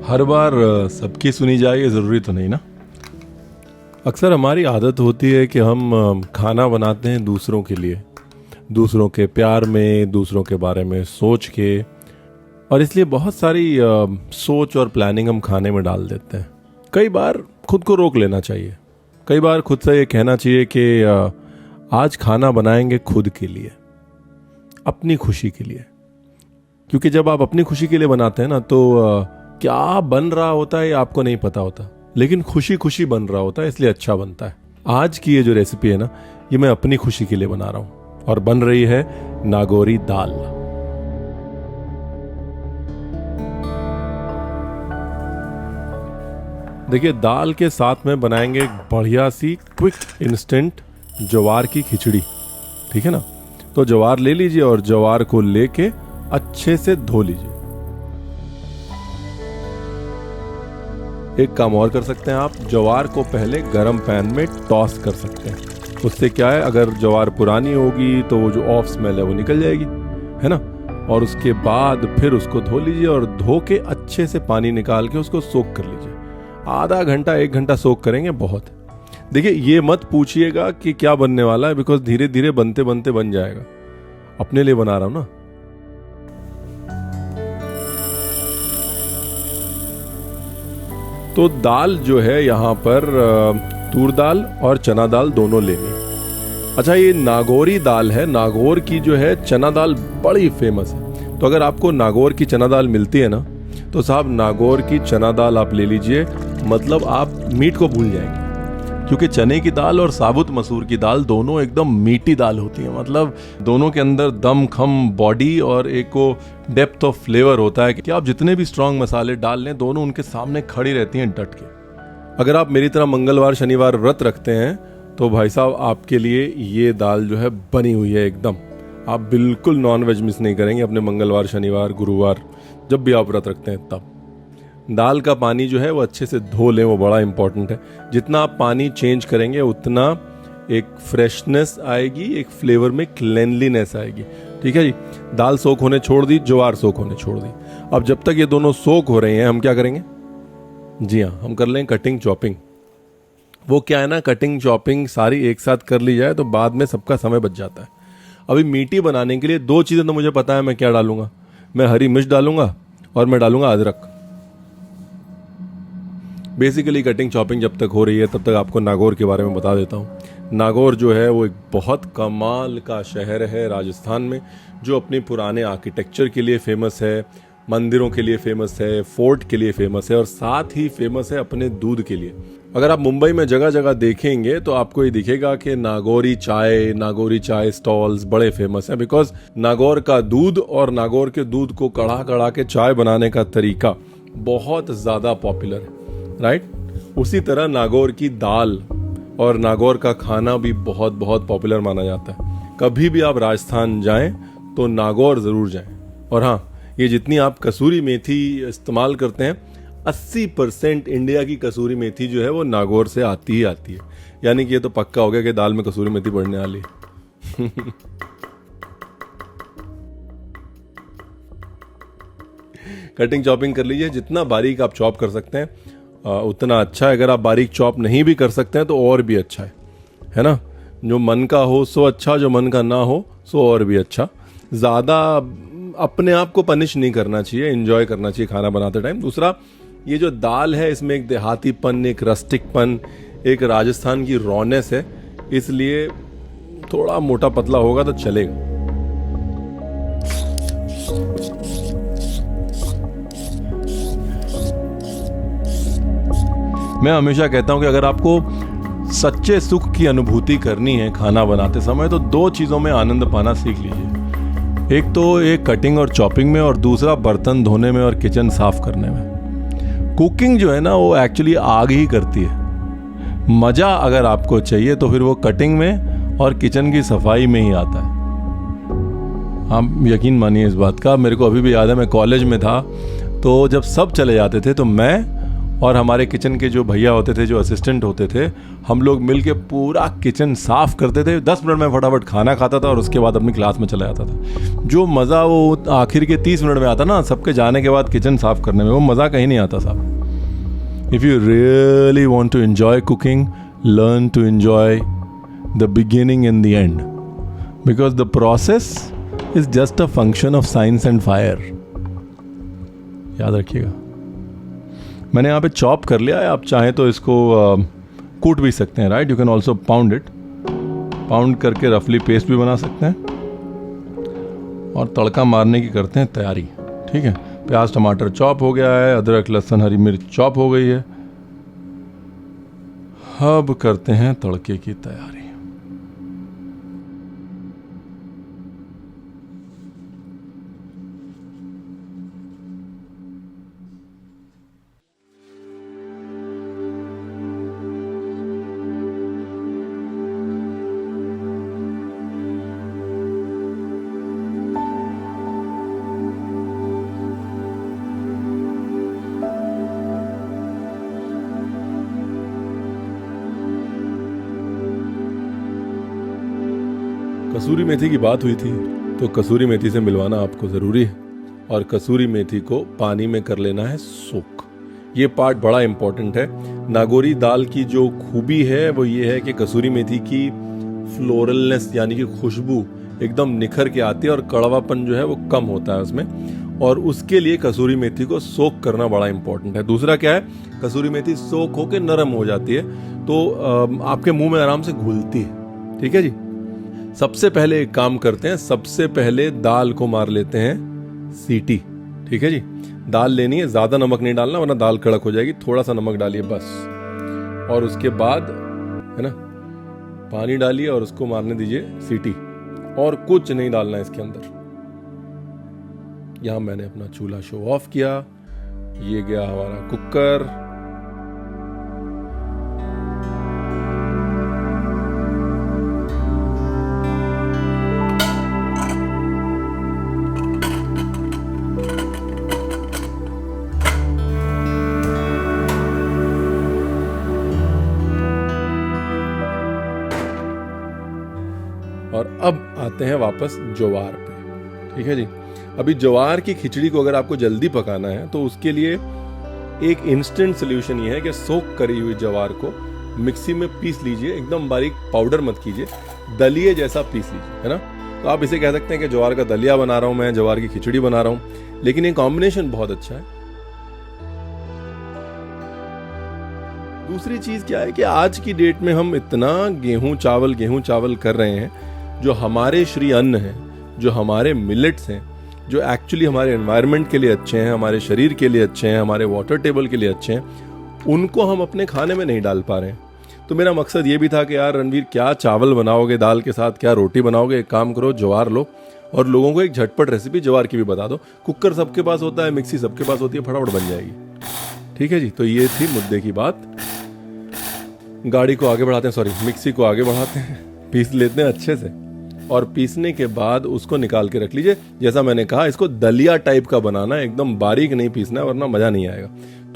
हर बार सबकी सुनी जाए ये ज़रूरी तो नहीं ना। अक्सर हमारी आदत होती है कि हम खाना बनाते हैं दूसरों के लिए, दूसरों के प्यार में, दूसरों के बारे में सोच के, और इसलिए बहुत सारी सोच और प्लानिंग हम खाने में डाल देते हैं। कई बार खुद को रोक लेना चाहिए, कई बार खुद से ये कहना चाहिए कि आज खाना बनाएंगे खुद के लिए, अपनी खुशी के लिए। क्योंकि जब आप अपनी खुशी के लिए बनाते हैं ना तो क्या बन रहा होता है ये आपको नहीं पता होता, लेकिन खुशी खुशी बन रहा होता है, इसलिए अच्छा बनता है। आज की ये जो रेसिपी है ना, ये मैं अपनी खुशी के लिए बना रहा हूं और बन रही है नागौरी दाल। देखिए, दाल के साथ में बनाएंगे एक बढ़िया सी क्विक इंस्टेंट ज्वार की खिचड़ी, ठीक है ना। तो ज्वार ले लीजिए और ज्वार को लेके अच्छे से धो लीजिए। एक काम और कर सकते हैं आप, ज्वार को पहले गरम पैन में टॉस कर सकते हैं। उससे क्या है, अगर ज्वार पुरानी होगी तो वो जो ऑफ स्मेल है वो निकल जाएगी, है ना। और उसके बाद फिर उसको धो लीजिए और धो के अच्छे से पानी निकाल के उसको सोक कर लीजिए। आधा घंटा 1 घंटा सोक करेंगे बहुत। देखिए, ये मत पूछिएगा कि क्या बनने वाला है, बिकॉज धीरे धीरे बनते बनते बन जाएगा। अपने लिए बना रहा हूं ना। तो दाल जो है यहाँ पर तूर दाल और चना दाल दोनों लेंगे। अच्छा, ये नागौरी दाल है, नागौर की जो है चना दाल बड़ी फेमस है। तो अगर आपको नागौर की चना दाल मिलती है ना, तो साहब नागौर की चना दाल आप ले लीजिए, मतलब आप मीट को भूल जाएंगे। क्योंकि चने की दाल और साबुत मसूर की दाल दोनों एकदम मीठी दाल होती है, मतलब दोनों के अंदर दम खम बॉडी और एक को डेप्थ ऑफ फ्लेवर होता है कि आप जितने भी स्ट्रांग मसाले डाल लें, दोनों उनके सामने खड़ी रहती हैं डट के। अगर आप मेरी तरह मंगलवार शनिवार व्रत रखते हैं तो भाई साहब आपके लिए ये दाल जो है बनी हुई है एकदम। आप बिल्कुल नॉनवेज मिस नहीं करेंगे अपने मंगलवार शनिवार गुरुवार, जब भी आप व्रत रखते हैं तब। दाल का पानी जो है वो अच्छे से धो लें, वो बड़ा इंपॉर्टेंट है। जितना आप पानी चेंज करेंगे उतना एक फ्रेशनेस आएगी, एक फ्लेवर में क्लेनलीनेस आएगी, ठीक है जी। दाल सोख होने छोड़ दी, ज्वार सोख होने छोड़ दी। अब जब तक ये दोनों सोख हो रहे हैं, हम क्या करेंगे? जी हाँ, हम कर लें कटिंग चॉपिंग। वो क्या है ना, कटिंग चॉपिंग सारी एक साथ कर ली जाए तो बाद में सबका समय बच जाता है। अभी मीठी बनाने के लिए 2 चीज़ें तो मुझे पता है मैं क्या डालूंगा। मैं हरी मिर्च डालूंगा और मैं डालूंगा अदरक। बेसिकली कटिंग चॉपिंग जब तक हो रही है तब तक आपको नागौर के बारे में बता देता हूँ। नागौर जो है वो एक बहुत कमाल का शहर है राजस्थान में, जो अपने पुराने आर्किटेक्चर के लिए फेमस है, मंदिरों के लिए फेमस है, फोर्ट के लिए फेमस है, और साथ ही फेमस है अपने दूध के लिए। अगर आप मुंबई में जगह जगह देखेंगे तो आपको ये दिखेगा कि नागौरी चाय स्टॉल्स बड़े फेमस हैं, बिकॉज नागौर का दूध और नागौर के दूध को कड़ा कड़ा के चाय बनाने का तरीका बहुत ज़्यादा पॉपुलर है, राइट। उसी तरह नागौर की दाल और नागौर का खाना भी बहुत बहुत पॉपुलर माना जाता है। कभी भी आप राजस्थान जाएं तो नागौर ज़रूर जाएं। और हाँ, ये जितनी आप कसूरी मेथी इस्तेमाल करते हैं, 80% इंडिया की कसूरी मेथी जो है वो नागौर से आती ही आती है। यानी कि ये तो पक्का हो गया कि दाल में कसूरी मेथी पड़ने वाली है। कटिंग चॉपिंग कर लीजिए, जितना बारीक आप चॉप कर सकते हैं उतना अच्छा है। अगर आप बारीक चॉप नहीं भी कर सकते हैं तो और भी अच्छा है ना। जो मन का हो सो अच्छा, जो मन का ना हो सो और भी अच्छा। ज़्यादा अपने आप को पनिश नहीं करना चाहिए, एंजॉय करना चाहिए खाना बनाते टाइम। दूसरा, ये जो दाल है इसमें एक देहातीपन, एक रस्टिकपन, एक राजस्थान की रॉनेस है, इसलिए थोड़ा मोटा पतला होगा तो चलेगा। मैं हमेशा कहता हूं कि अगर आपको सच्चे सुख की अनुभूति करनी है खाना बनाते समय, तो 2 चीज़ों में आनंद पाना सीख लीजिए। एक तो एक कटिंग और चॉपिंग में, और दूसरा बर्तन धोने में और किचन साफ करने में। कुकिंग जो है ना वो एक्चुअली आग ही करती है। मज़ा अगर आपको चाहिए तो फिर वो कटिंग में और किचन की सफाई में ही आता है। आप यकीन मानिए इस बात का। मेरे को अभी भी याद है, मैं कॉलेज में था तो जब सब चले जाते थे तो मैं और हमारे किचन के जो भैया होते थे, जो असिस्टेंट होते थे, हम लोग मिल के पूरा किचन साफ़ करते थे। 10 मिनट में फटाफट खाना खाता था और उसके बाद अपनी क्लास में चला जाता था। जो मज़ा वो आखिर के 30 मिनट में आता ना, सबके जाने के बाद किचन साफ़ करने में, वो मज़ा कहीं नहीं आता साहब। If you really want to enjoy cooking, learn to enjoy the beginning and the end, because the process is just a function of science and fire. याद रखिएगा। मैंने यहाँ पे चॉप कर लिया है, आप चाहें तो इसको कूट भी सकते हैं, right. You can also pound it, pound करके रफली पेस्ट भी बना सकते हैं। और तड़का मारने की करते हैं तैयारी, ठीक है। प्याज टमाटर चॉप हो गया है, अदरक लहसुन हरी मिर्च चॉप हो गई है। अब करते हैं तड़के की तैयारी। कसूरी मेथी की बात हुई थी, तो कसूरी मेथी से मिलवाना आपको ज़रूरी है। और कसूरी मेथी को पानी में कर लेना है सोक। ये पार्ट बड़ा इंपॉर्टेंट है। नागौरी दाल की जो खूबी है वो ये है कि कसूरी मेथी की फ्लोरलनेस यानी कि खुशबू एकदम निखर के आती है और कड़वापन जो है वो कम होता है उसमें। और उसके लिए कसूरी मेथी को सोक करना बड़ा इंपॉर्टेंट है। दूसरा क्या है, कसूरी मेथी सोक होकर नरम हो जाती है तो आपके मुंह में आराम से घुलती है, ठीक है जी। सबसे पहले एक काम करते हैं, सबसे पहले दाल को मार लेते हैं सीटी, ठीक है जी। दाल लेनी है, ज़्यादा नमक नहीं डालना वरना दाल कड़क हो जाएगी, थोड़ा सा नमक डालिए बस। और उसके बाद है ना पानी डालिए और उसको मारने दीजिए सीटी, और कुछ नहीं डालना है इसके अंदर। यहां मैंने अपना चूल्हा शो ऑफ किया, ये गया हमारा कुकर। और अब आते हैं वापस ज्वार पे, ठीक है जी। अभी ज्वार की खिचड़ी को अगर आपको जल्दी पकाना है तो उसके लिए एक इंस्टेंट सोल्यूशन ये है कि सोक करी हुई ज्वार को मिक्सी में पीस लीजिए, एकदम बारीक पाउडर मत कीजिए, दलिए जैसा पीस लीजिए, है ना। तो आप इसे कह सकते हैं कि ज्वार का दलिया बना रहा हूं मैं, ज्वार की खिचड़ी बना रहा हूं, लेकिन ये कॉम्बिनेशन बहुत अच्छा है। दूसरी चीज क्या है कि आज की डेट में हम इतना गेहूं चावल कर रहे हैं, जो हमारे श्री अन्न हैं, जो हमारे मिलेट्स हैं, जो एक्चुअली हमारे एनवायरनमेंट के लिए अच्छे हैं, हमारे शरीर के लिए अच्छे हैं, हमारे वाटर टेबल के लिए अच्छे हैं, उनको हम अपने खाने में नहीं डाल पा रहे हैं। तो मेरा मकसद ये भी था कि यार रणवीर, क्या चावल बनाओगे दाल के साथ, क्या रोटी बनाओगे, एक काम करो ज्वार लो और लोगों को एक झटपट रेसिपी ज्वार की भी बता दो। कुकर सबके पास होता है, मिक्सी सबके पास होती है, फटाफट बन जाएगी, ठीक है जी। तो ये थी मुद्दे की बात। गाड़ी को आगे बढ़ाते हैं, सॉरी मिक्सी को आगे बढ़ाते हैं, पीस लेते हैं अच्छे से, और पीसने के बाद उसको निकाल के रख लीजिए। जैसा मैंने कहा, इसको दलिया टाइप का बनाना है, एकदम बारीक नहीं पीसना है वरना मजा नहीं आएगा।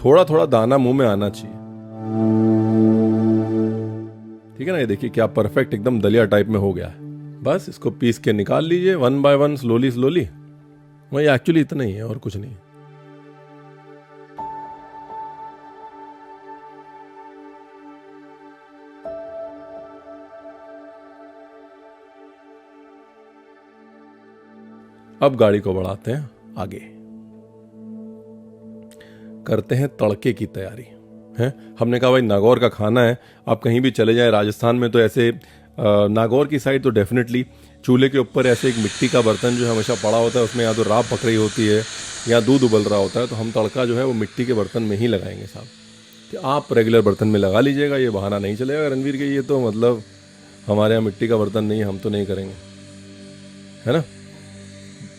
थोड़ा थोड़ा दाना मुंह में आना चाहिए, ठीक है ना। ये देखिए क्या परफेक्ट एकदम दलिया टाइप में हो गया है। बस इसको पीस के निकाल लीजिए, 1 बाय 1 स्लोली। वही एक्चुअली इतना ही है और कुछ नहीं। अब गाड़ी को बढ़ाते हैं आगे, करते हैं तड़के की तैयारी है। हमने कहा भाई नागौर का खाना है, आप कहीं भी चले जाएं राजस्थान में तो ऐसे नागौर की साइड तो डेफिनेटली चूल्हे के ऊपर ऐसे एक मिट्टी का बर्तन जो हमेशा पड़ा होता है, उसमें या तो राब पक रही होती है या दूध उबल रहा होता है, तो हम तड़का जो है वो मिट्टी के बर्तन में ही लगाएंगे साहब। तो आप रेगुलर बर्तन में लगा लीजिएगा, ये बहाना नहीं चलेगा रणवीर के, ये तो मतलब हमारे यहाँ मिट्टी का बर्तन नहीं है, हम तो नहीं करेंगे, है ना।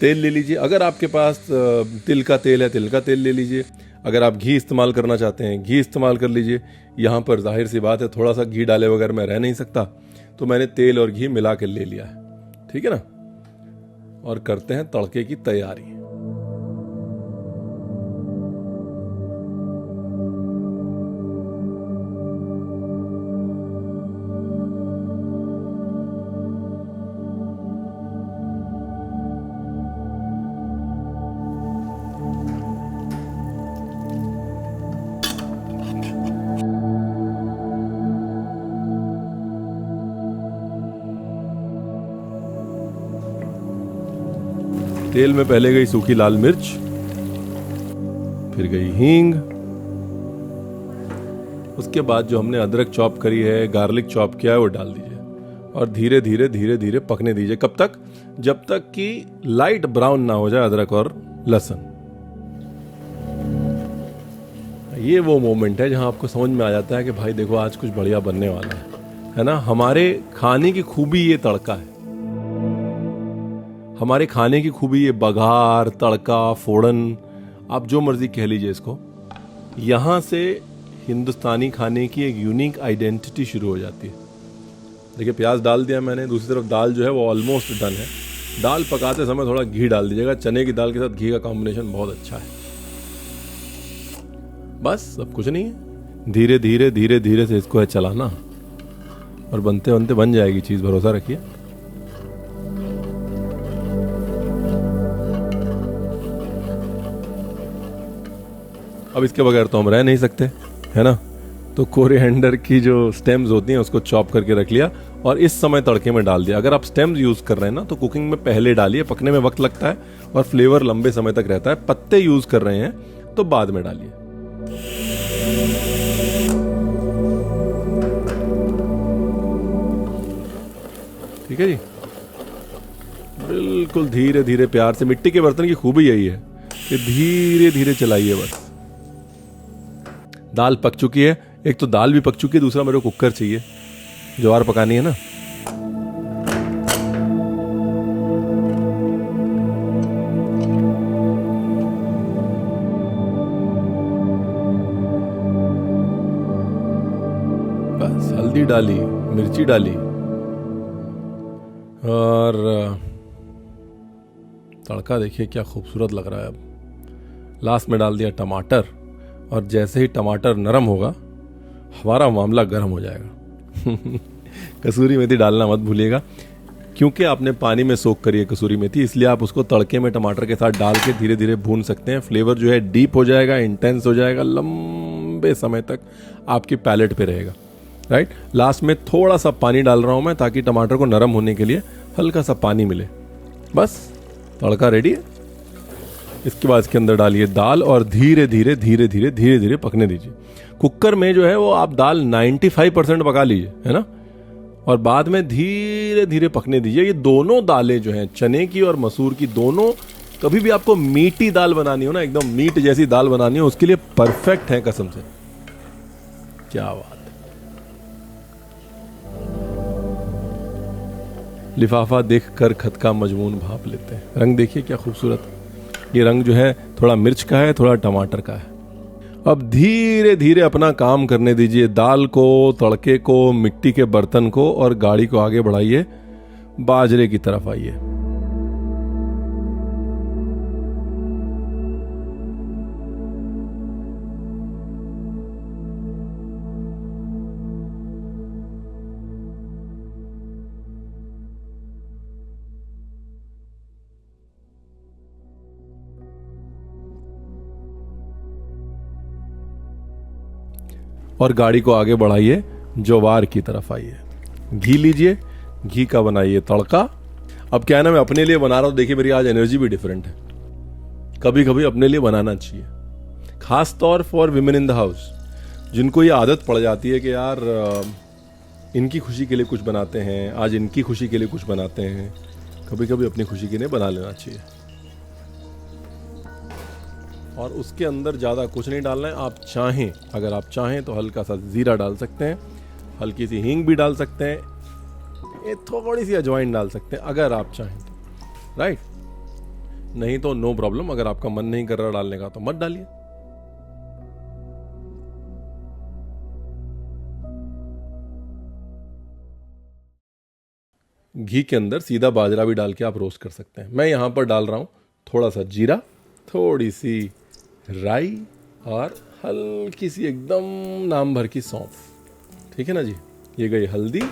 तेल ले लीजिए, अगर आपके पास तिल का तेल है तिल का तेल ले लीजिए। अगर आप घी इस्तेमाल करना चाहते हैं घी इस्तेमाल कर लीजिए। यहाँ पर जाहिर सी बात है थोड़ा सा घी डाले बगैर मैं रह नहीं सकता, तो मैंने तेल और घी मिला के ले लिया है, ठीक है ना। और करते हैं तड़के की तैयारी। तेल में पहले गई सूखी लाल मिर्च, फिर गई हींग, उसके बाद जो हमने अदरक चॉप करी है, गार्लिक चॉप किया है, वो डाल दीजिए और धीरे धीरे धीरे धीरे पकने दीजिए। कब तक? जब तक कि लाइट ब्राउन ना हो जाए अदरक और लहसुन। ये वो मोमेंट है जहां आपको समझ में आ जाता है कि भाई देखो आज कुछ बढ़िया बनने वाला है ना। हमारे खाने की खूबी ये तड़का है, हमारे खाने की खूबी ये बघार, तड़का, फोड़न, आप जो मर्जी कह लीजिए इसको। यहां से हिंदुस्तानी खाने की एक यूनिक आइडेंटिटी शुरू हो जाती है। देखिए प्याज डाल दिया मैंने, दूसरी तरफ दाल जो है वो ऑलमोस्ट डन है। दाल पकाते समय थोड़ा घी डाल दीजिएगा, चने की दाल के साथ घी का कॉम्बिनेशन बहुत अच्छा है। बस सब कुछ नहीं है, धीरे धीरे धीरे धीरे से इसको है चलाना और बनते बनते बन जाएगी चीज़, भरोसा रखिए। अब इसके बगैर तो हम रह नहीं सकते, है ना। तो कोरिएंडर की जो स्टेम्स होती हैं उसको चॉप करके रख लिया और इस समय तड़के में डाल दिया। अगर आप स्टेम्स यूज़ कर रहे हैं ना तो कुकिंग में पहले डालिए, पकने में वक्त लगता है और फ्लेवर लंबे समय तक रहता है। पत्ते यूज़ कर रहे हैं तो बाद में डालिए। ठीक है जी, बिल्कुल धीरे धीरे प्यार से। मिट्टी के बर्तन की खूबी यही है कि धीरे धीरे चलाइए बस। दाल पक चुकी है, एक तो दाल भी पक चुकी है, दूसरा मेरे को कुकर चाहिए, ज्वार पकानी है ना। बस हल्दी डाली, मिर्ची डाली और तड़का देखिए क्या खूबसूरत लग रहा है। अब लास्ट में डाल दिया टमाटर और जैसे ही टमाटर नरम होगा हमारा मामला गर्म हो जाएगा। कसूरी मेथी डालना मत भूलिएगा, क्योंकि आपने पानी में सोक करी है कसूरी मेथी, इसलिए आप उसको तड़के में टमाटर के साथ डाल के धीरे धीरे भून सकते हैं। फ्लेवर जो है डीप हो जाएगा, इंटेंस हो जाएगा, लंबे समय तक आपकी पैलेट पे रहेगा। राइट, लास्ट में थोड़ा सा पानी डाल रहा हूँ मैं ताकि टमाटर को नरम होने के लिए हल्का सा पानी मिले। बस तड़का रेडी है। इसके बाद इसके अंदर डालिए दाल और धीरे धीरे धीरे धीरे धीरे धीरे पकने दीजिए। कुकर में जो है वो आप दाल 95% पका लीजिए, है ना, और बाद में धीरे धीरे पकने दीजिए। ये दोनों दालें जो हैं, चने की और मसूर की, दोनों कभी भी आपको मीठी दाल बनानी हो ना, एकदम मीट जैसी दाल बनानी हो, उसके लिए परफेक्ट है कसम से। क्या बात। लिफाफा देखकर खत का मजमून भाप लेते हैं। रंग देखिए क्या खूबसूरत। ये रंग जो है थोड़ा मिर्च का है, थोड़ा टमाटर का है। अब धीरे धीरे अपना काम करने दीजिए। दाल को, तड़के को, मिट्टी के बर्तन को और गाड़ी को आगे बढ़ाइए, बाजरे की तरफ आइए। और गाड़ी को आगे बढ़ाइए, ज्वार की तरफ आइए। घी लीजिए, घी का बनाइए तड़का। अब क्या है ना, मैं अपने लिए बना रहा हूं, देखिए मेरी आज एनर्जी भी डिफरेंट है। कभी कभी अपने लिए बनाना चाहिए, खास तौर for women in the house, जिनको ये आदत पड़ जाती है कि यार इनकी खुशी के लिए कुछ बनाते हैं, आज इनकी खुशी के लिए कुछ बनाते हैं। कभी कभी अपनी खुशी के लिए बना लेना चाहिए। और उसके अंदर ज़्यादा कुछ नहीं डालना है। आप चाहें, अगर आप चाहें तो हल्का सा ज़ीरा डाल सकते हैं, हल्की सी हींग भी डाल सकते हैं, ये थोड़ी सी अजवाइन डाल सकते हैं अगर आप चाहें तो। राइट, नहीं तो नो प्रॉब्लम। अगर आपका मन नहीं कर रहा डालने का तो मत डालिए। घी के अंदर सीधा बाजरा भी डाल के आप रोस्ट कर सकते हैं। मैं यहाँ पर डाल रहा हूँ थोड़ा सा जीरा, थोड़ी सी राई और हल्की सी एकदम नाम भर की सौंफ। ठीक है ना जी। ये गई हल्दी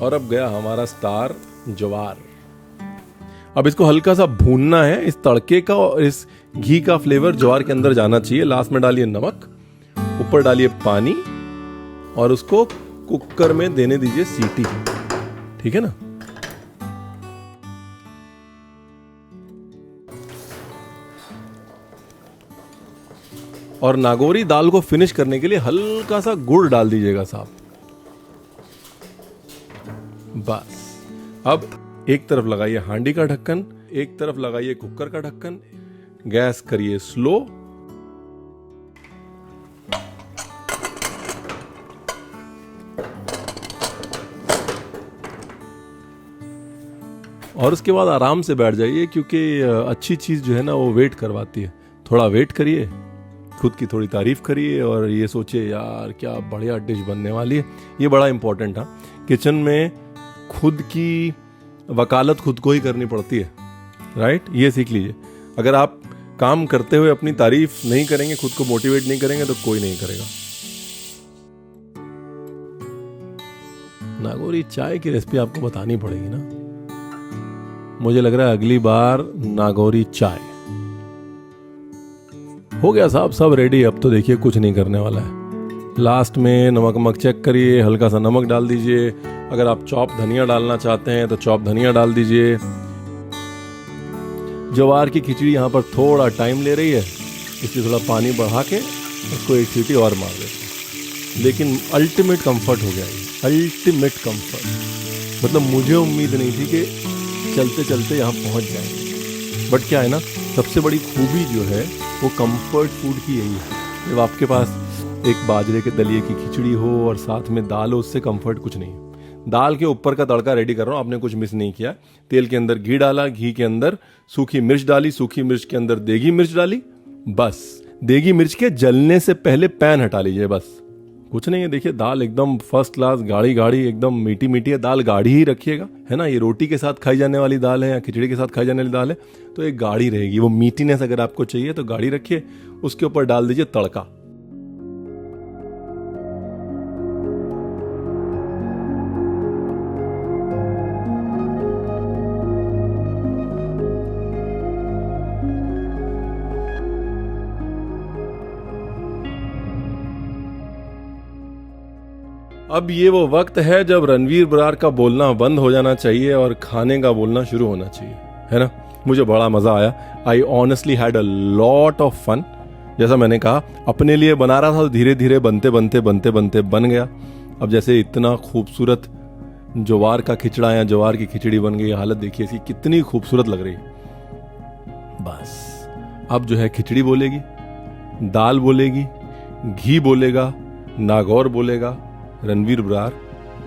और अब गया हमारा स्टार ज्वार। अब इसको हल्का सा भूनना है। इस तड़के का और इस घी का फ्लेवर ज्वार के अंदर जाना चाहिए। लास्ट में डालिए नमक, ऊपर डालिए पानी और उसको कुकर में देने दीजिए सीटी। ठीक है ना। और नागौरी दाल को फिनिश करने के लिए हल्का सा गुड़ डाल दीजिएगा साहब। बस अब एक तरफ लगाइए हांडी का ढक्कन, एक तरफ लगाइए कुकर का ढक्कन, गैस करिए स्लो। और उसके बाद आराम से बैठ जाइए, क्योंकि अच्छी चीज़ जो है ना वो वेट करवाती है। थोड़ा वेट करिए, खुद की थोड़ी तारीफ करिए और ये सोचिए यार क्या बढ़िया डिश बनने वाली है। ये बड़ा इंपॉर्टेंट है, किचन में खुद की वकालत खुद को ही करनी पड़ती है, राइट। ये सीख लीजिए। अगर आप काम करते हुए अपनी तारीफ नहीं करेंगे, खुद को मोटिवेट नहीं करेंगे, तो कोई नहीं करेगा। नागौरी चाय की रेसिपी आपको बतानी पड़ेगी ना। मुझे लग रहा है अगली बार नागौरी चाय। हो गया साहब, सब रेडी। अब तो देखिए कुछ नहीं करने वाला है। लास्ट में नमक चेक करिए, हल्का सा नमक डाल दीजिए। अगर आप चॉप धनिया डालना चाहते हैं तो चॉप धनिया डाल दीजिए। ज्वार की खिचड़ी यहाँ पर थोड़ा टाइम ले रही है, इसलिए थोड़ा पानी बढ़ा के उसको एक सीटी और मार देते। लेकिन अल्टीमेट कंफर्ट हो गया ये, अल्टीमेट कंफर्ट। मतलब मुझे उम्मीद नहीं थी कि चलते चलते यहाँ पहुँच जाएंगे, बट क्या है ना, सबसे बड़ी खूबी जो है वो कंफर्ट फूड की यही है। जब आपके पास एक बाजरे के दलिए की खिचड़ी हो और साथ में दाल हो, उससे कंफर्ट कुछ नहीं है। दाल के ऊपर का तड़का रेडी कर रहा हूँ, आपने कुछ मिस नहीं किया। तेल के अंदर घी डाला, घी के अंदर सूखी मिर्च डाली, सूखी मिर्च के अंदर देगी मिर्च डाली। बस देगी मिर्च के जलने से पहले पैन हटा लीजिए, बस कुछ नहीं है। देखिए दाल एकदम फर्स्ट क्लास, गाढ़ी गाढ़ी, एकदम मीठी मीठी है। दाल गाढ़ी ही रखिएगा, है ना। ये रोटी के साथ खाई जाने वाली दाल है या खिचड़ी के साथ खाई जाने वाली दाल है, तो एक गाढ़ी रहेगी। वो मीठीनेस अगर आपको चाहिए तो गाढ़ी रखिए। उसके ऊपर डाल दीजिए तड़का। अब ये वो वक्त है जब रणवीर बरार का बोलना बंद हो जाना चाहिए और खाने का बोलना शुरू होना चाहिए, है ना। मुझे बड़ा मजा आया। I honestly had a lot of fun. जैसा मैंने कहा, अपने लिए बना रहा था तो धीरे धीरे बनते बनते बनते बनते बन गया। अब जैसे इतना खूबसूरत ज्वार का खिचड़ा या ज्वार की खिचड़ी बन गई। हालत देखिए इसकी कितनी खूबसूरत लग रही है। बस अब जो है खिचड़ी बोलेगी, दाल बोलेगी, घी बोलेगा, नागौर बोलेगा, रणवीर बरार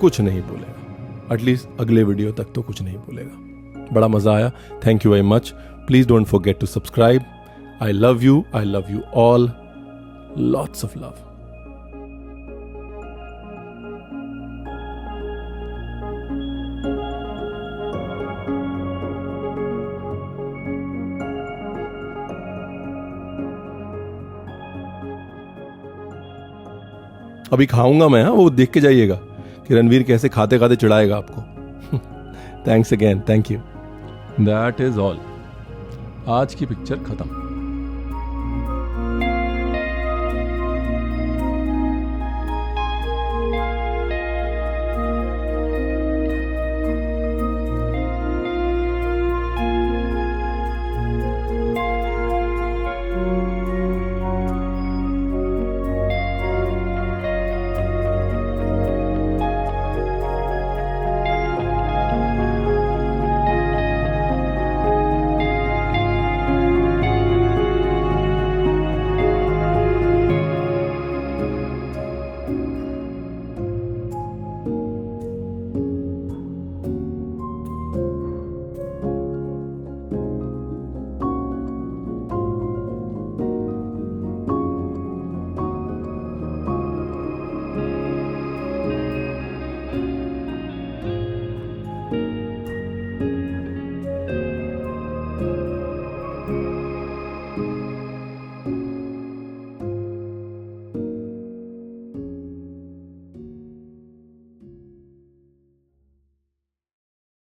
कुछ नहीं बोलेगा। एटलीस्ट अगले वीडियो तक तो कुछ नहीं बोलेगा। बड़ा मजा आया। Thank you very much. Please don't forget to subscribe. I love you all. Lots of love. अभी खाऊंगा मैं, वो देख के जाइएगा कि रणवीर कैसे खाते खाते चिढ़ाएगा आपको। Thanks again, thank you. That is all. आज की पिक्चर खत्म।